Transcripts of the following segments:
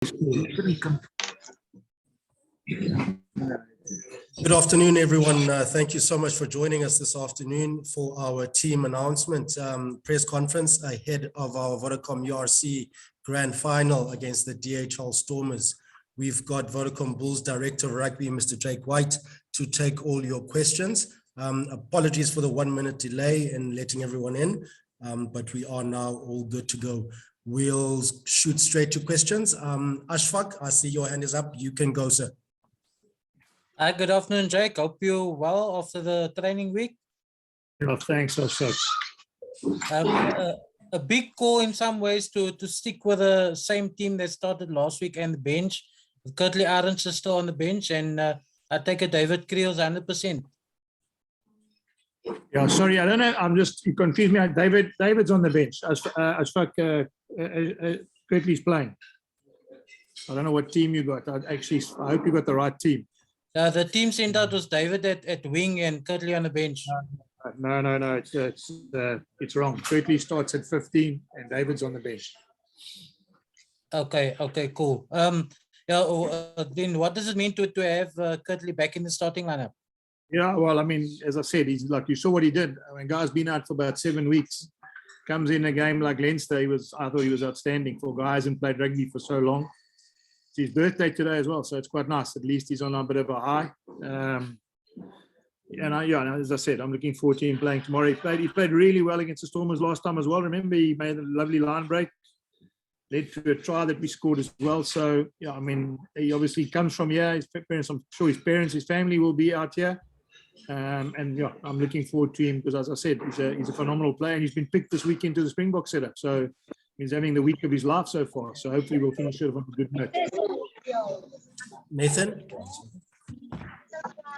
Good afternoon, everyone. Thank you so much for joining us this afternoon for our team announcement press conference ahead of our Vodacom URC Grand Final against the DHL Stormers. We've got Vodacom Bulls Director of Rugby, Mr. Jake White, to take all your questions. Apologies for the 1 minute delay in letting everyone in, but we are now all good to go. We'll shoot straight to questions. Ashfaq, I see your hand is up. You can go, sir. Hi, good afternoon, Jake. Hope you're well after the training week. Well, thanks, Ashfaq. A big call in some ways to stick with the same team that started last week and the bench. Cuddly Orange is still on the bench, and I take it David Creel's 100%. Yeah, sorry, I don't know. You confused me. David's on the bench. Ashfaq, Cuddly's playing. I don't know what team you got. I hope you got the right team. The team sent out was David at wing and Cuddly on the bench. No. It's wrong. Cuddly starts at 15 and David's on the bench. Okay, cool. Then what does it mean to have Cuddly back in the starting lineup? Yeah, well, I mean, as I said, he's like, you saw what he did. I mean, guy's been out for about 7 weeks. Comes in a game like Leinster, I thought he was outstanding for guys and played rugby for so long. It's his birthday today as well, so it's quite nice. At least he's on a bit of a high. As I said, I'm looking forward to him playing tomorrow. He played really well against the Stormers last time as well. Remember, he made a lovely line break, led to a try that we scored as well. So, yeah, I mean, he obviously comes from here. His parents, I'm sure his family will be out here. And yeah, I'm looking forward to him because, as I said, he's a phenomenal player, and he's been picked this week into the Springbok setup. So he's having the week of his life so far. So hopefully we'll finish it on a good note. Nathan?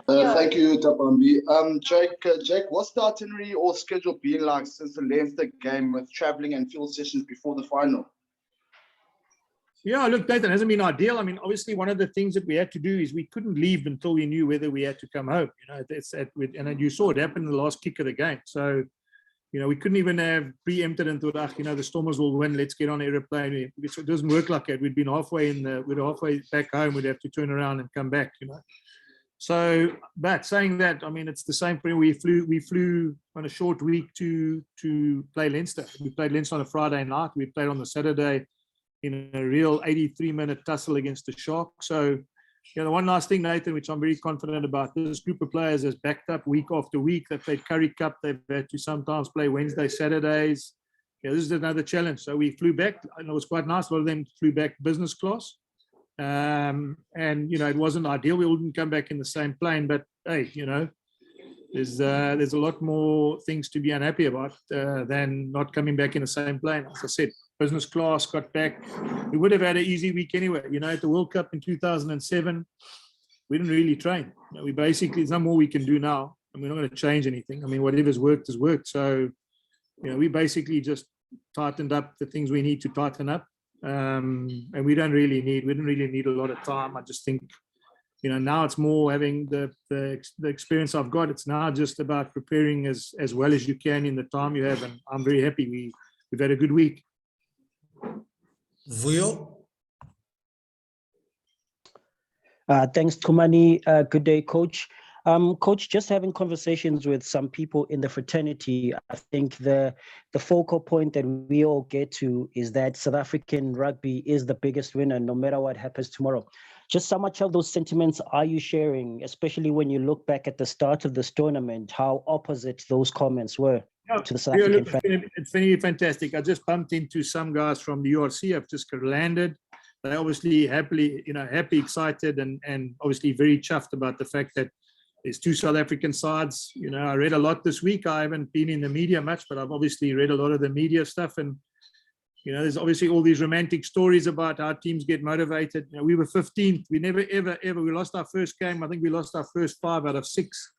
Thank you, Tapambi. Jake, what's the itinerary or schedule been like since the Leinster game with traveling and field sessions before the final? Yeah, look, Nathan, hasn't been ideal. I mean, obviously, one of the things that we had to do is we couldn't leave until we knew whether we had to come home. And you saw it happen in the last kick of the game. So, we couldn't even have preempted and thought, the Stormers will win. Let's get on an aeroplane. It doesn't work like that. We'd been halfway halfway back home. We'd have to turn around and come back. So, but saying that, I mean, it's the same thing. We flew on a short week to play Leinster. We played Leinster on a Friday night. We played on the Saturday in a real 83-minute tussle against the Sharks. So, the one last thing, Nathan, which I'm very confident about, this group of players has backed up week after week. They've played Currie Cup. They've had to sometimes play Wednesday, Saturdays. This is another challenge. So we flew back, and it was quite nice. A lot of them flew back business class. And, it wasn't ideal. We all didn't come back in the same plane, but hey, there's a lot more things to be unhappy about than not coming back in the same plane. As I said, business class, got back. We would have had an easy week anyway. At the World Cup in 2007, we didn't really train. We basically, there's no more we can do now, and we're not going to change anything. I mean, whatever's worked has worked. So, we basically just tightened up the things we need to tighten up. And we didn't really need a lot of time. I just think, now it's more having the experience I've got. It's now just about preparing as well as you can in the time you have. And I'm very happy. We've had a good week. Vuyo? Thanks, Tumani. Good day, Coach. Coach, just having conversations with some people in the fraternity, I think the focal point that we all get to is that South African rugby is the biggest winner, no matter what happens tomorrow. Just how much of those sentiments are you sharing, especially when you look back at the start of this tournament, how opposite those comments were to the South African fans? It's really fantastic. I just bumped into some guys from the URC. I've just landed. They're obviously happy, excited, and obviously very chuffed about the fact that there's two South African sides. I read a lot this week. I haven't been in the media much, but I've obviously read a lot of the media stuff. And, there's obviously all these romantic stories about how teams get motivated. We were 15th. We never, ever, we lost our first game. I think we lost our first 5 out of 6.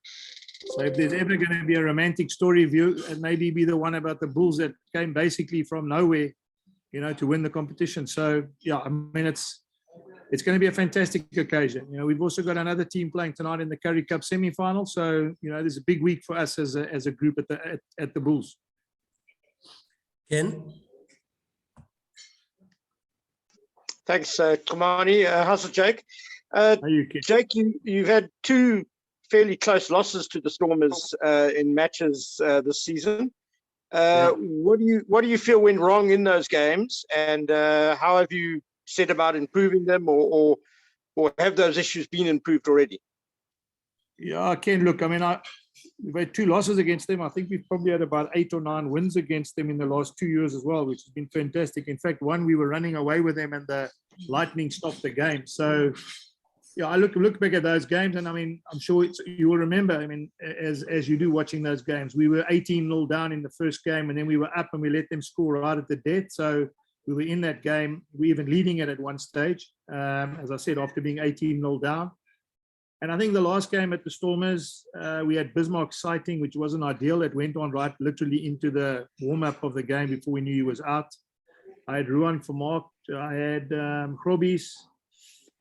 So if there's ever going to be a romantic story view, it maybe be the one about the Bulls that came basically from nowhere, to win the competition. So, yeah, I mean, it's going to be a fantastic occasion. We've also got another team playing tonight in the Currie Cup semi-final. So, there's a big week for us as a group at the Bulls. Ken? Thanks, Kumani. How's it, Jake? How you, Ken? Jake, you've had 2 fairly close losses to the Stormers in matches this season. Yeah. What do you feel went wrong in those games, and how have you set about improving them, or have those issues been improved already? Yeah, Ken, look, I mean, we've had 2 losses against them. I think we've probably had about 8 or 9 wins against them in the last 2 years as well, which has been fantastic. In fact, one, we were running away with them and the Lightning stopped the game. So, yeah, I look back at those games, and I mean, I'm sure you will remember, I mean, as you do watching those games, we were 18-0 down in the first game, and then we were up and we let them score right at the death. So we were in that game. We were even leading it at one stage, as I said, after being 18-0 down. And I think the last game at the Stormers, we had Bismarck sighting, which wasn't ideal. It went on right literally into the warm-up of the game before we knew he was out. I had Ruan for Mark. I had Grobbies.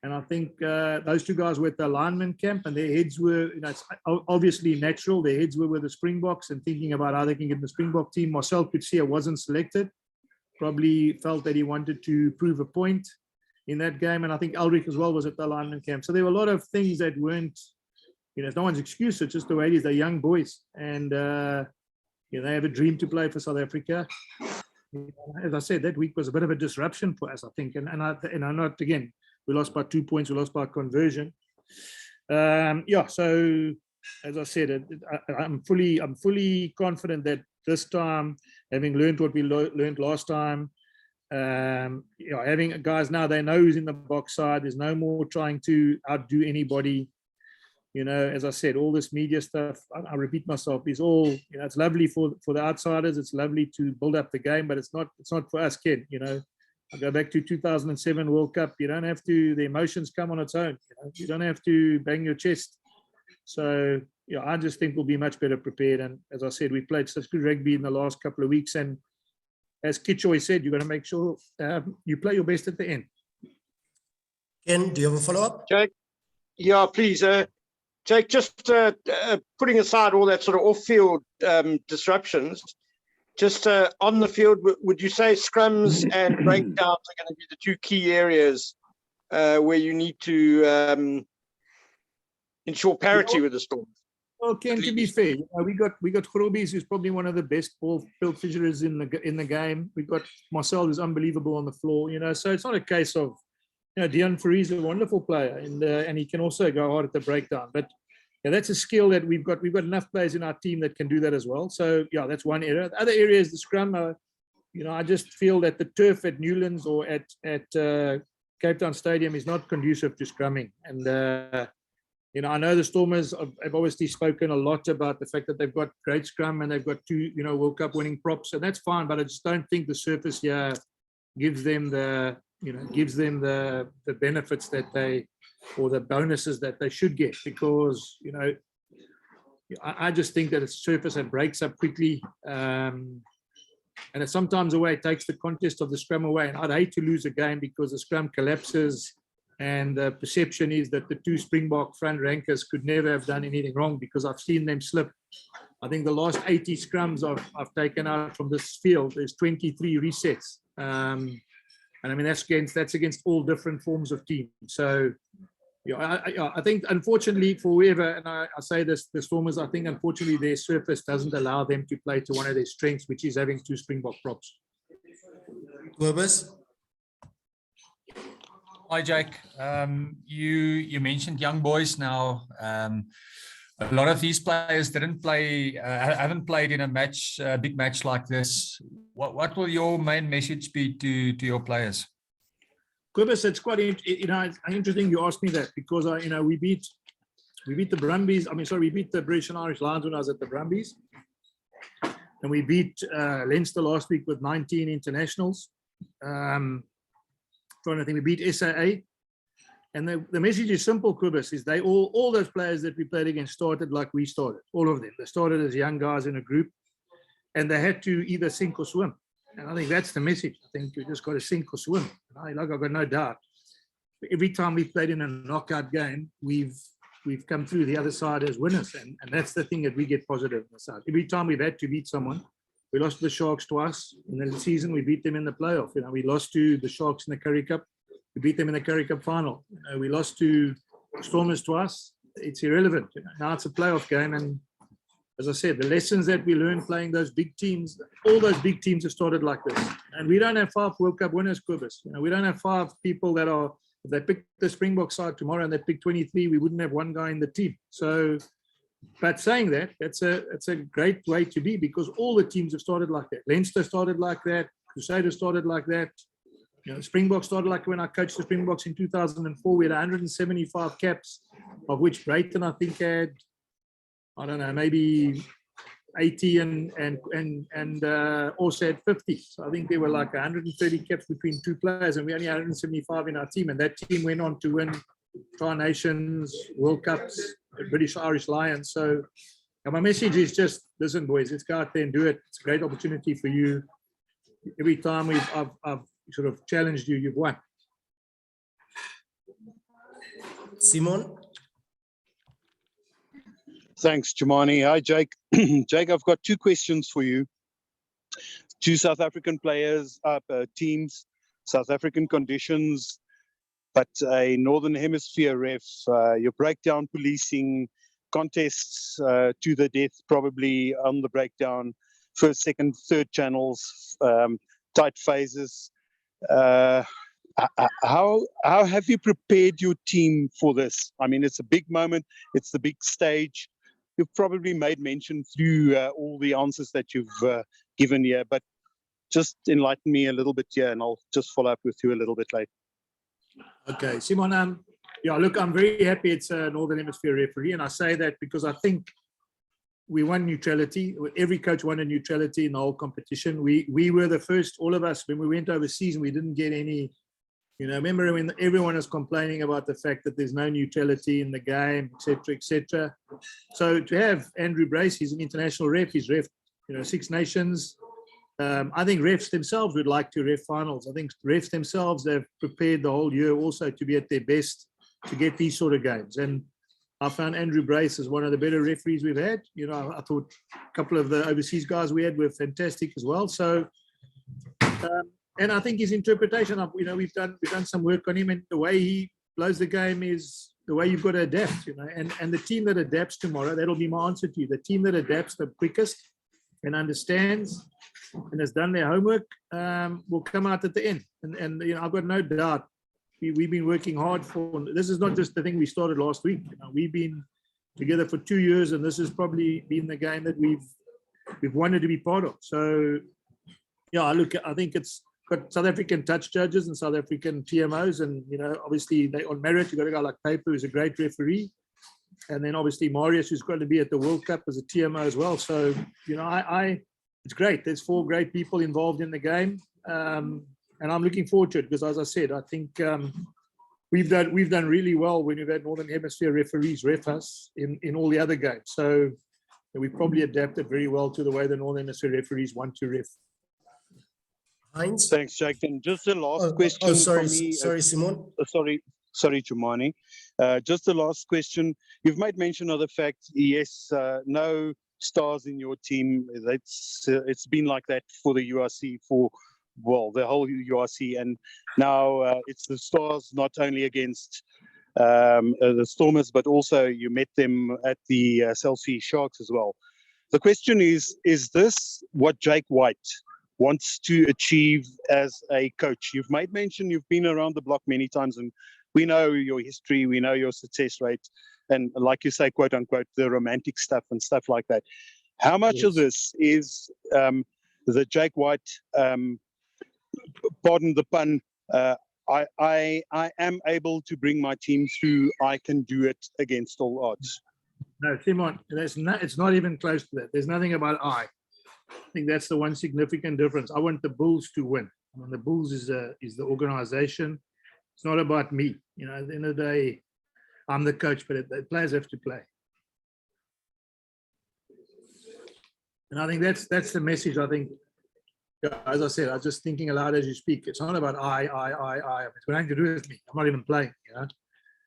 And I think those 2 guys were at the lineman camp, and their heads were, you know, it's obviously natural. Their heads were with the Springboks and thinking about how they can get in the Springbok team. Marcel Coetzee wasn't selected. Probably felt that he wanted to prove a point in that game, and I think Ulrich as well was at the lineman camp. So there were a lot of things that weren't, you know, it's no one's excuse. It's just the way it is. They're young boys, and you know, they have a dream to play for South Africa. As I said, that week was a bit of a disruption for us, I think, and I'm not, again, we lost by 2 points. We lost by conversion. Yeah. So as I said, I'm fully confident that this time, having learned what we learned last time. You know, having guys now, they know who's in the box side. There's no more trying to outdo anybody. You know, as I said, all this media stuff, I repeat myself, is all, you know, it's lovely for the outsiders. It's lovely to build up the game, but it's not for us, kid. You know, I go back to 2007 World Cup. You don't have to, the emotions come on its own. You don't have to bang your chest. So, yeah, I just think we'll be much better prepared. And as I said, we played such good rugby in the last couple of weeks, and as Kitchoy said, you've got to make sure you play your best at the end. Ken, do you have a follow-up? Jake? Yeah, please. Jake, just putting aside all that sort of off-field disruptions, just on the field, would you say scrums and breakdowns are going to be the 2 key areas where you need to ensure parity with the Storm? Well, Ken, to be fair, you know, we got Grobbies, who's probably one of the best ball field fishers in the game. We've got Marcel, who's unbelievable on the floor. You know, so it's not a case of, you know, Deon Fourie is a wonderful player, and he can also go hard at the breakdown. But yeah, that's a skill that we've got. We've got enough players in our team that can do that as well. So yeah, that's one area. The other area is the scrum. You know, I just feel that the turf at Newlands or at Cape Town Stadium is not conducive to scrumming. And you know, I know the Stormers have obviously spoken a lot about the fact that they've got great scrum and they've got 2, you know, World Cup winning props, and that's fine. But I just don't think the surface here gives them the, you know, gives them the benefits that they, or the bonuses that they should get, because, you know, I just think that it's surface that breaks up quickly, and it's sometimes the way it takes the contest of the scrum away. And I'd hate to lose a game because the scrum collapses. And the perception is that the 2 Springbok front rankers could never have done anything wrong, because I've seen them slip. I think the last 80 scrums I've taken out from this field, there's 23 resets. And I mean, that's against all different forms of teams. So, yeah, I think, unfortunately, for whoever, and I say this, the Stormers, I think, unfortunately, their surface doesn't allow them to play to one of their strengths, which is having 2 Springbok props. Kobus? Hi, Jake. You mentioned young boys now. A lot of these players haven't played in a match, a big match like this. What will your main message be to your players? Kobus, it's quite, you know, it's interesting you asked me that, because you know, we beat the Brumbies. I mean, sorry, we beat the British and Irish Lions when I was at the Brumbies, and we beat Leinster last week with 19 internationals. I think we beat SAA, and the message is simple, Kobus, is they all those players that we played against started like we started, all of them. They started as young guys in a group, and they had to either sink or swim. And I think that's the message. I think you just got to sink or swim. I've got no doubt. Every time we played in a knockout game, we've come through the other side as winners, and that's the thing that we get positive on the side. Every time we've had to beat someone, we lost to the Sharks twice in the season. We beat them in the playoff. You know, we lost to the Sharks in the Currie Cup. We beat them in the Currie Cup final. We lost to Stormers twice. It's irrelevant. Now it's a playoff game, and as I said, the lessons that we learned playing those big teams, all those big teams have started like this. And we don't have 5 World Cup winners, Kobus. We don't have 5 people that are, if they pick the Springbok side tomorrow and they pick 23, we wouldn't have 1 guy in the team. So, but saying that, it's a great way to be, because all the teams have started like that. Leinster started like that. Crusaders started like that. Springbok started like when I coached the Springboks in 2004. We had 175 caps, of which Brayton, I think, had, I don't know, maybe 80 and also had 50. So I think there were like 130 caps between 2 players, and we only had 175 in our team. And that team went on to win Tri-Nations, World Cups, British Irish Lions. So my message is just, listen, boys, let's go out there and do it. It's a great opportunity for you. Every time I've sort of challenged you, you've won. Simon? Thanks, Jumani. Hi, Jake. Jake, I've got 2 questions for you. 2 South African players, teams, South African conditions, but a Northern Hemisphere ref, your breakdown policing, contests to the death, probably on the breakdown, 1st, 2nd, 3rd channels, tight phases. How have you prepared your team for this? I mean, it's a big moment. It's the big stage. You've probably made mention through all the answers that you've given here, but just enlighten me a little bit here, and I'll just follow up with you a little bit later. Okay, Simon, yeah, look, I'm very happy it's a Northern Hemisphere referee, and I say that because I think we won neutrality. Every coach won a neutrality in the whole competition. We were the first, all of us, when we went overseas, we didn't get any, remember when everyone was complaining about the fact that there's no neutrality in the game, etc., etc. So to have Andrew Brace, he's an international ref, he's ref, 6 nations. I think refs themselves would like to ref finals. I think refs themselves have prepared the whole year also to be at their best to get these sort of games. And I found Andrew Brace as one of the better referees we've had. I thought a couple of the overseas guys we had were fantastic as well. So, and I think his interpretation of, we've done some work on him, and the way he blows the game is the way you've got to adapt, and the team that adapts tomorrow, that'll be my answer to you. The team that adapts the quickest and understands and has done their homework will come out at the end. And I've got no doubt we've been working hard for, this is not just the thing we started last week. We've been together for 2 years, and this has probably been the game that we've wanted to be part of. So yeah, look, I think it's got South African touch judges and South African TMOs, and obviously they on merit. You've got a guy like Paper, who's a great referee, and then obviously Marius, who's going to be at the World Cup as a TMO as well. So it's great. There's 4 great people involved in the game. And I'm looking forward to it, because, as I said, I think we've done really well when we've had Northern Hemisphere referees ref us in all the other games. So we've probably adapted very well to the way the Northern Hemisphere referees want to ref. Heinz? Thanks, Jake. And just the last question. Sorry, for me, sorry, Simon. Sorry, Jumani. Just the last question. You've made mention of the fact, yes, no stars in your team. It's been like that for the URC for, well, the whole URC, and now it's the stars not only against the Stormers, but also you met them at the South Sea Sharks as well. The question is this what Jake White wants to achieve as a coach? You've made mention, you've been around the block many times, and we know your history, we know your success rate, and like you say, quote unquote, the romantic stuff and stuff like that. How much of this is the Jake White, pardon the pun, I am able to bring my team through, I can do it against all odds? No, Simon, it's not even close to that. There's nothing about I think that's the one significant difference. I want the Bulls to win. I mean, the Bulls is the organization. It's not about me. At the end of the day, I'm the coach, but the players have to play. And I think that's the message. I think, as I said, I was just thinking aloud as you speak. It's not about I. It's got nothing to do with me. I'm not even playing,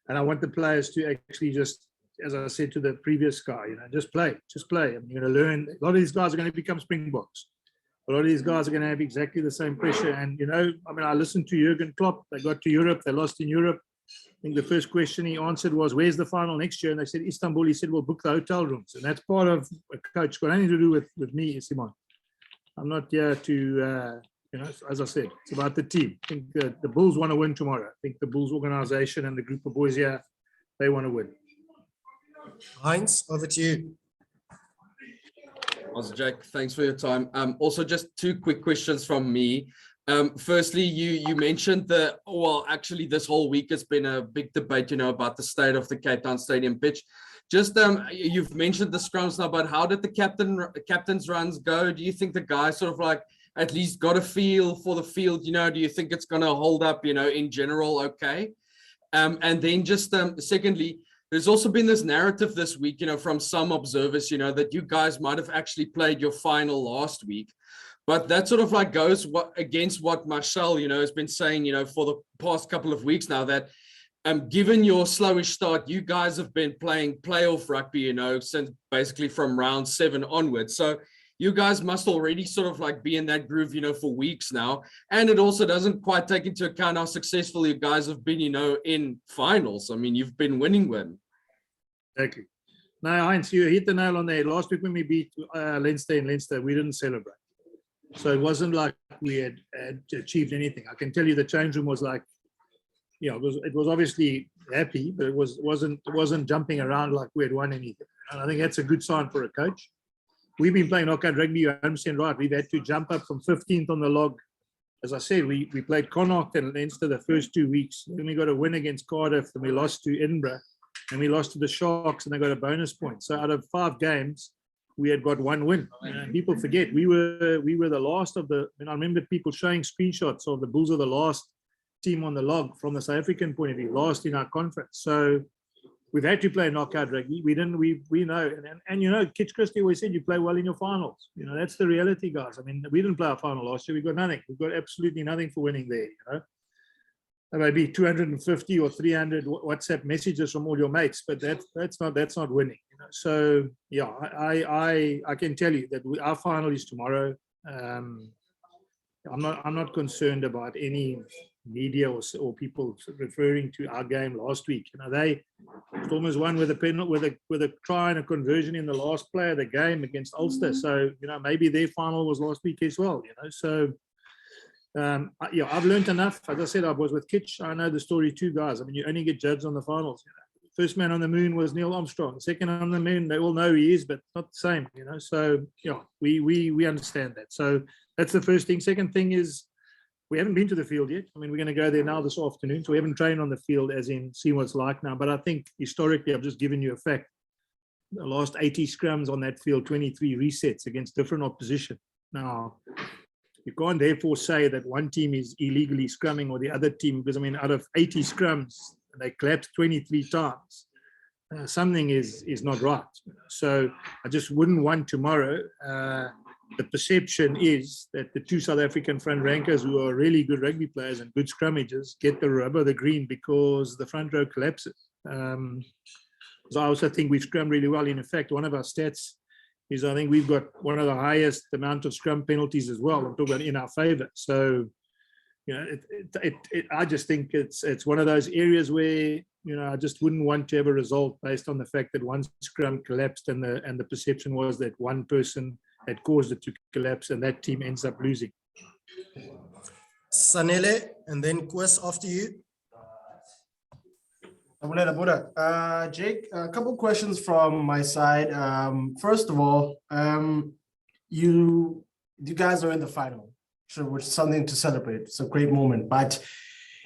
And I want the players to actually just, as I said to the previous guy, just play. I'm going to learn. A lot of these guys are going to become Springboks. A a lot of these guys are going to have exactly the same pressure. And, you know, I mean, I listened to Jurgen Klopp. They got to Europe. They lost in Europe. I think the first question he answered was, where's the final next year? And they said, Istanbul. He said, we'll book the hotel rooms. And that's part of a coach. Got nothing to do with me, Simon. I'm not here to, you know, as I said, it's about the team. I think the Bulls want to win tomorrow. I think the Bulls organization and the group of boys here, they want to win. Heinz, over to you. Awesome, Jack. Thanks for your time. Also, just two quick questions from me. Firstly, you mentioned actually this whole week has been a big debate, you know, about the state of the Cape Town Stadium pitch. Just you've mentioned the scrums now, but how did the captain's runs go? Do you think the guys sort of like at least got a feel for the field? You know, do you think it's going to hold up, you know, in general? Okay. And then just secondly, there's also been this narrative this week, you know, from some observers, you know, that you guys might have actually played your final last week. But that sort of like goes against what Marcel, you know, has been saying, you know, for the past couple of weeks now, that given your slowish start, you guys have been playing playoff rugby, you know, since basically from round 7 onwards. So you guys must already sort of like be in that groove, you know, for weeks now. And it also doesn't quite take into account how successful you guys have been, you know, in finals. I mean, you've been winning. Exactly. Now, Heinz, you hit the nail on the head. Last week when we beat Leinster in Leinster, we didn't celebrate. So it wasn't like we had achieved anything. I can tell you the change room was like, you know, it was obviously happy, but it wasn't jumping around like we had won anything. And I think that's a good sign for a coach. We've been playing knockout rugby, you're 100% right. We've had to jump up from 15th on the log. As I said, we played Connacht and Leinster the first 2 weeks. Then we got a win against Cardiff, and we lost to Edinburgh, and we lost to the Sharks, and they got a bonus point. So out of 5 games, we had got 1 win. People forget we were the last of the. I remember people showing screenshots of the Bulls are the last team on the log from the South African point of view, last in our conference. So we've had to play knockout rugby. We know, and you know, Kitch Christie always said you play well in your finals. You know, that's the reality, guys. I mean, we didn't play our final last year. We got nothing. We've got absolutely nothing for winning there. You know, there may be 250 or 300 WhatsApp messages from all your mates, but that's not winning. You know? So yeah, I can tell you that our final is tomorrow. I'm not concerned about any media or people referring to our game last week. You know, they Stormers won with a penalty, with a try and a conversion in the last play of the game against Ulster. So you know, maybe their final was last week as well. You know, so yeah, I've learned enough. As I said, I was with Kitch. I know the story too, guys. I mean, you only get judged on the finals. You know, first man on the moon was Neil Armstrong. Second on the moon, they all know who he is, but not the same. You know, so yeah, we understand that. So that's the first thing. Second thing is, we haven't been to the field yet. I mean, we're going to go there now this afternoon. So we haven't trained on the field as in see what it's like now. But I think historically, I've just given you a fact. The last 80 scrums on that field, 23 resets against different opposition. Now, you can't therefore say that one team is illegally scrumming or the other team, because I mean, out of 80 scrums, they collapsed 23 times. Something is not right. So I just wouldn't want tomorrow. The perception is that the 2 South African front rankers who are really good rugby players and good scrummagers get the rub of the green because the front row collapses. So I also think we've scrummed really well. In fact, one of our stats is I think we've got one of the highest amount of scrum penalties as well. I'm talking about in our favor. So, you know, I just think it's one of those areas where, you know, I just wouldn't want to have a result based on the fact that one scrum collapsed and the perception was that one person had caused it to collapse and that team ends up losing. Sanele, and then Quest after you. Jake, a couple questions from my side. First of all, you guys are in the final, which is something to celebrate. It's a great moment, but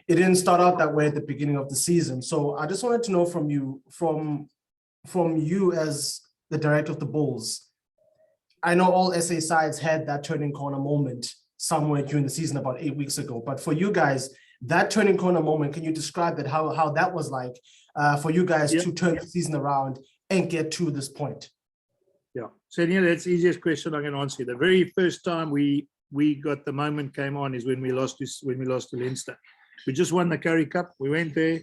it didn't start out that way at the beginning of the season. So I just wanted to know from you, from you as the director of the Bulls. I know all SA sides had that turning corner moment somewhere during the season about 8 weeks ago, but for you guys, that turning corner moment, can you describe that, how that was like for you guys to turn the season around and get to this point? Yeah, so yeah, that's the easiest question I can answer. The very first time we got the moment came on is when we lost to Leinster. We just won the Currie Cup. We went there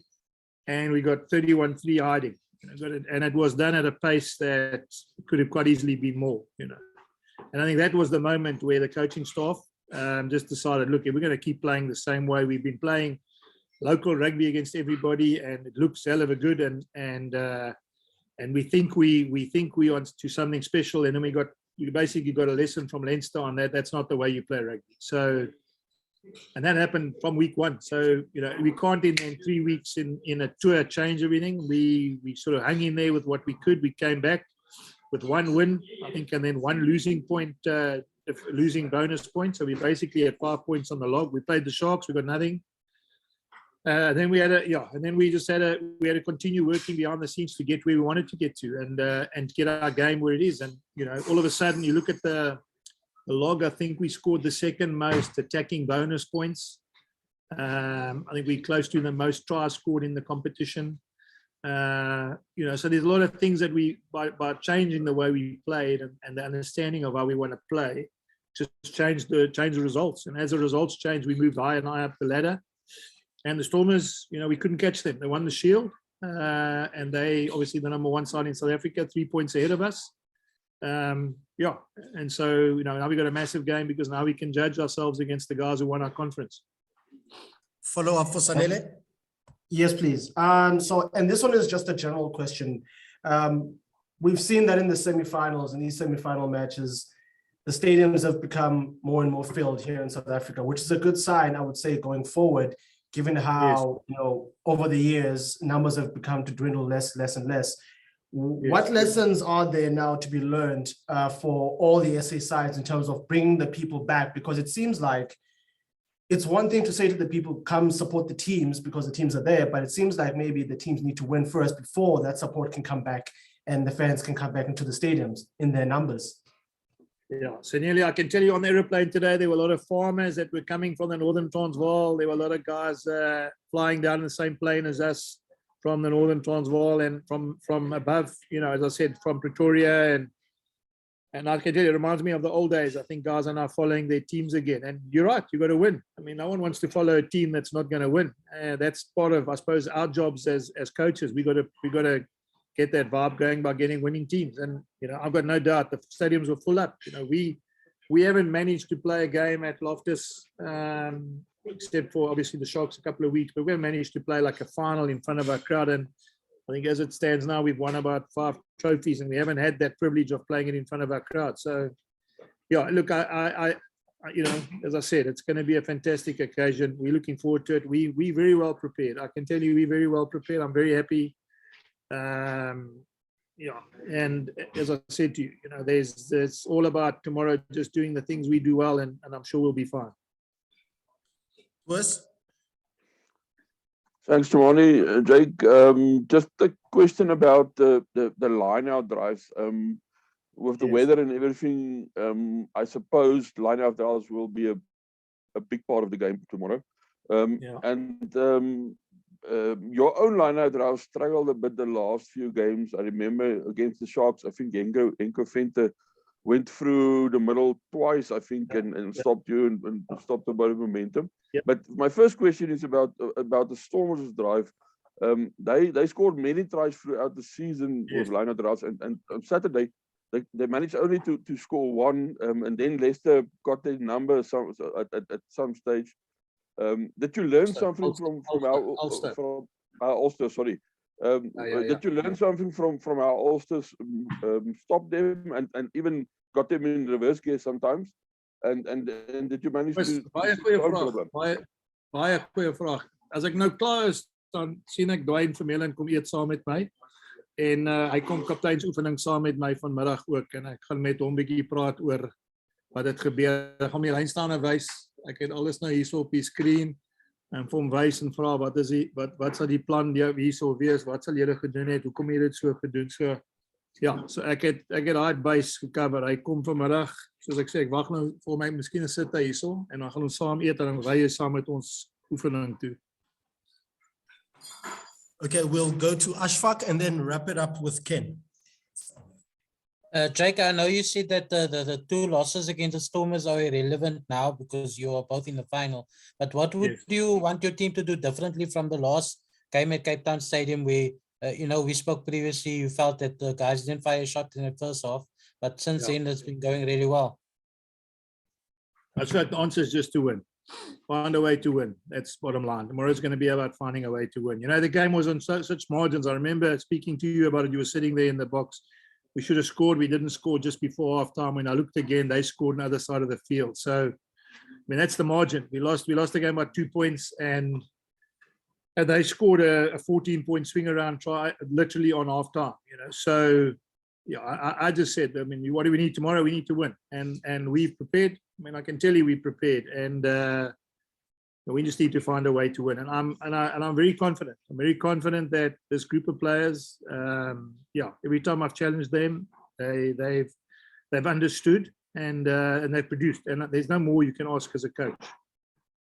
and we got 31-3 hiding. And it was done at a pace that could have quite easily been more, you know. And I think that was the moment where the coaching staff just decided, look, if we're going to keep playing the same way we've been playing local rugby against everybody, and it looks hell of a good, and we think we on to something special, and then we basically got a lesson from Leinster on that. That's not the way you play rugby. So, and that happened from week one. So, you know, we can't in 3 weeks in a tour change everything. We sort of hung in there with what we could. We came back with 1 win, I think, and then 1 losing point, losing bonus point. So we basically had 5 points on the log. We played the Sharks, we got nothing. Then we had and then we just had to continue working behind the scenes to get where we wanted to get to, and get our game where it is. And, you know, all of a sudden you look at the log, I think we scored the 2nd most attacking bonus points. I think we're close to the most tries scored in the competition. You know, so there's a lot of things that we, by changing the way we played and the understanding of how we want to play, just change the results. And as the results change, we moved higher and higher up the ladder. And the Stormers, you know, we couldn't catch them. They won the Shield, and they obviously the #1 side in South Africa, 3 points ahead of us. Yeah, and so, you know, now we got a massive game because now we can judge ourselves against the guys who won our conference. Follow up for Sanele? Yes, please. So, and this one is just a general question. We've seen that in the semifinals, in these semifinal matches, the stadiums have become more and more filled here in South Africa, which is a good sign, I would say, going forward, given how, you know, over the years, numbers have become to dwindle less and less. What lessons are there now to be learned for all the SA sides in terms of bringing the people back? Because it seems like it's one thing to say to the people, come support the teams because the teams are there, but it seems like maybe the teams need to win first before that support can come back and the fans can come back into the stadiums in their numbers. Yeah, so nearly I can tell you on the aeroplane today, there were a lot of farmers that were coming from the Northern Transvaal. There were a lot of guys flying down in the same plane as us from the Northern Transvaal and from above, you know, as I said, from Pretoria. And I can tell you, it reminds me of the old days. I think guys are now following their teams again. And you're right, you got to win. I mean, no one wants to follow a team that's not going to win. That's part of, I suppose, our jobs as coaches. We got to get that vibe going by getting winning teams. And, you know, I've got no doubt the stadiums were full up. You know, we haven't managed to play a game at Loftus, except for obviously the Sharks a couple of weeks, but we haven't managed to play like a final in front of our crowd. And I think as it stands now, we've won about 5 trophies and we haven't had that privilege of playing it in front of our crowd. So, yeah, look, I you know, as I said, it's going to be a fantastic occasion. We're looking forward to it. We're very well prepared. I can tell you we're very well prepared. I'm very happy. Yeah, and as I said to you, you know, there's all about tomorrow just doing the things we do well, and I'm sure we'll be fine. Wes? Thanks, Tumani. Jake, just a question about the line-out drives. With the weather and everything, I suppose line-out drives will be a big part of the game tomorrow. And your own line-out drive struggled a bit the last few games. I remember against the Sharks, I think Henko Venter went through the middle twice, I think, and stopped you and stopped a bit of momentum. But my first question is about the Stormers' drive. They scored many tries throughout the season with line-out drives, and on Saturday they managed only to score 1, and then Leicester got their number at some stage. Did you learn something from our Ulster? Sorry. Did you learn something from our Ulsters? Stop them and even got them in reverse gear sometimes. And did you manage to? Baie goeie vraag. As ek nou klaar is, dan sien ek Dwayne Vermeulen kom eet saam met my. En hy kom kapteinsoefening saam met my vanmiddag ook, en ek gaan met hom 'n bietjie praat oor wat het gebeur. Ek gaan my lyn staan en wys. Ek het alles nou hierso op die skerm en vir hom wys en vra wat sal die plan hierso wees? Wat sal julle gedoen het? Hoekom het dit so gedoen? So ja, so ek het daai base gecover. Hy kom vanmiddag, soos ek sê, ek wag nou vir my, miskien sit hy hierso en dan gaan ons saam eet en dan ry hy saam met ons oefening toe. Okay, we'll go to Ashfaq and then wrap it up with Ken. Jake, I know you said that the 2 losses against the Stormers are irrelevant now because you are both in the final. But what would you want your team to do differently from the last game at Cape Town Stadium where, you know, we spoke previously, you felt that the guys didn't fire a shot in the first half, but since then it's been going really well. I feel like the answer is just to win. Find a way to win. That's bottom line. Tomorrow's going to be about finding a way to win. You know, the game was on such margins. I remember speaking to you about it. You were sitting there in the box. We should have scored. We didn't score just before halftime. When I looked again, they scored on the other side of the field. So, I mean, that's the margin. We lost the game by 2 points, and they scored a 14-point swing around try literally on halftime. You know, so yeah, I just said, I mean, what do we need tomorrow? We need to win, and we've prepared. I mean, I can tell you we prepared, and we just need to find a way to win. And I'm very confident. I'm very confident that this group of players, every time I've challenged them, they've understood and they've produced. And there's no more you can ask as a coach.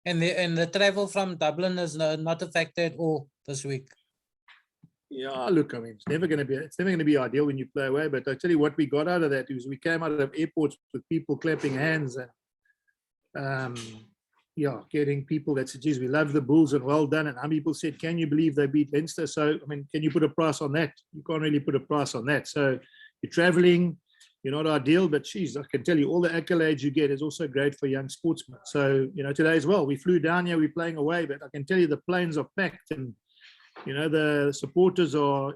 And the travel from Dublin is not a factor at all this week. Yeah, look, I mean, it's never going to be ideal when you play away. But I tell you what, we got out of that is we came out of airports with people clapping hands and getting people that said, geez, we love the Bulls and well done. And some people said, can you believe they beat Leinster? So, I mean, can you put a price on that? You can't really put a price on that. So you're traveling, you're not ideal, but geez, I can tell you all the accolades you get is also great for young sportsmen. So, you know, today as well, we flew down here, we're playing away, but I can tell you the planes are packed and, you know, the supporters are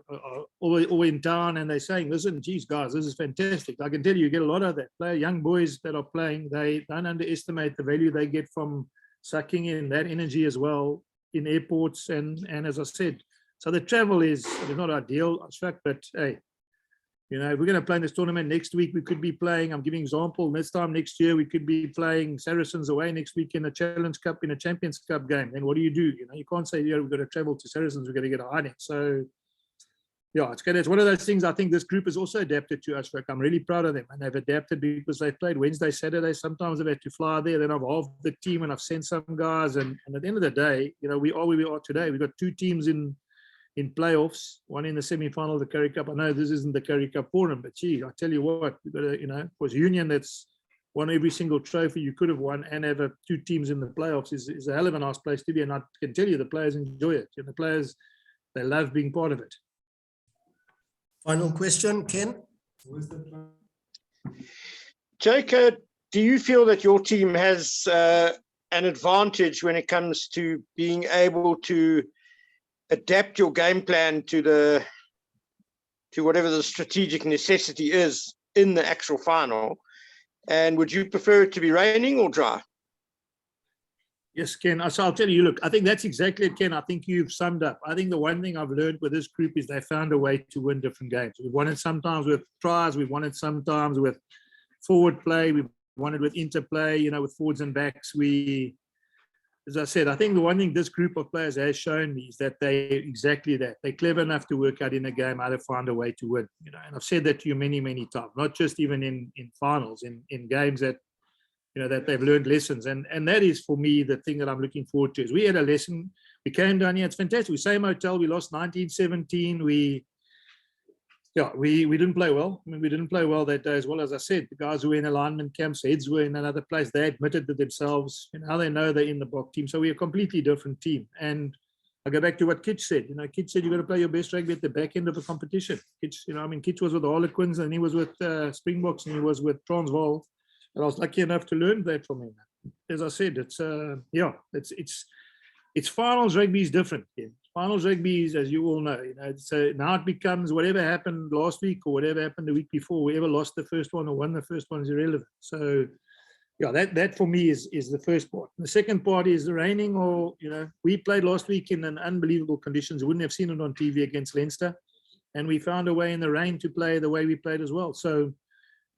all in town and they're saying, listen, geez, guys, this is fantastic. I can tell you get a lot of that. Young boys that are playing, they don't underestimate the value they get from sucking in that energy as well in airports. And as I said, so the travel is not ideal, but hey, you know, if we're going to play in this tournament next week, we could be playing, I'm giving an example, this time next year, we could be playing Saracens away next week in a Challenge Cup, in a Champions Cup game. Then what do? You know, you can't say, yeah, we've got to travel to Saracens, we're going to get a hiding. So, yeah, it's one of those things I think this group has also adapted to us. I'm really proud of them. And they've adapted because they've played Wednesday, Saturday. Sometimes they've had to fly there. Then I've halved the team and I've sent some guys. And at the end of the day, you know, we are where we are today. We've got two teams in playoffs, one in the semi-final of the Currie Cup. I know this isn't the Currie Cup forum, but gee, I tell you what, we've got a, you know, for Union that's won every single trophy you could have won and have two teams in the playoffs is a hell of a nice place to be. And I can tell you the players enjoy it. You know, the players, they love being part of it. Final question, Ken? Jake, do you feel that your team has an advantage when it comes to being able to adapt your game plan to whatever the strategic necessity is in the actual final? And would you prefer it to be raining or dry? Yes, Ken. So I'll tell you, look, I think that's exactly it, Ken. I think you've summed up. I think the one thing I've learned with this group is they found a way to win different games. We've won it sometimes with tries. We've won it sometimes with forward play. We've won it with interplay, you know, with forwards and backs. As I said, I think the one thing this group of players has shown me is that they're exactly that. They're clever enough to work out in a game how to find a way to win. You know, and I've said that to you many, many times, not just even in finals, in games that, you know, that they've learned lessons. And that is for me the thing that I'm looking forward to. Is we had a lesson. We came down here. It's fantastic. We same hotel. We lost 19-17. We didn't play well. I mean, we didn't play well that day as well. As I said, the guys who were in alignment camps, heads were in another place. They admitted to themselves, you know, how they know they're in the Bok team. So we're a completely different team. And I go back to what Kitch said. You know, Kitch said you've got to play your best rugby at the back end of a competition. Kitch, you know, I mean, Kitch was with the Harlequins and he was with Springboks and he was with Transvaal. And I was lucky enough to learn that from him. As I said, it's finals rugby is different. Yeah. Finals rugby is, as you all know, you know, so now it becomes whatever happened last week or whatever happened the week before. Whoever lost the first one or won the first one is irrelevant. So, yeah, that for me is the first part. The second part is the raining, or, you know, we played last week in an unbelievable conditions. You wouldn't have seen it on TV against Leinster, and we found a way in the rain to play the way we played as well. So,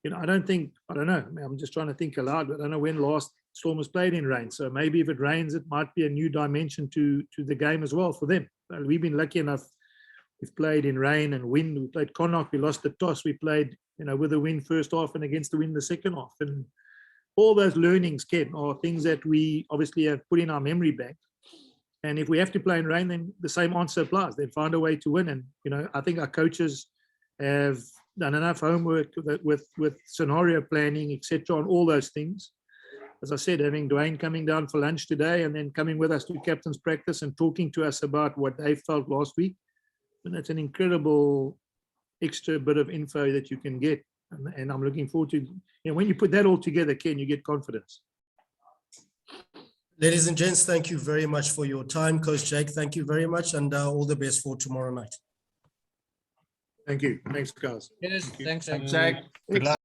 you know, I don't know. I mean, I'm just trying to think aloud, but I don't know when last Storm was played in rain. So maybe if it rains, it might be a new dimension to the game as well for them. We've been lucky enough. We've played in rain and wind. We played Connacht. We lost the toss. We played, you know, with the wind first half and against the wind the second half. And all those learnings, Ken, are things that we obviously have put in our memory bank. And if we have to play in rain, then the same answer applies. They find a way to win. And, you know, I think our coaches have done enough homework with scenario planning, etc., on all those things. As I said, having Dwayne coming down for lunch today and then coming with us to captain's practice and talking to us about what they felt last week, and that's an incredible extra bit of info that you can get. And I'm looking forward to, you know, when you put that all together, Ken, you get confidence. Ladies and gents, thank you very much for your time. Coach Jake, thank you very much, and all the best for tomorrow night. Thank you. Thanks, guys. Yes, thanks. Jack. Good luck.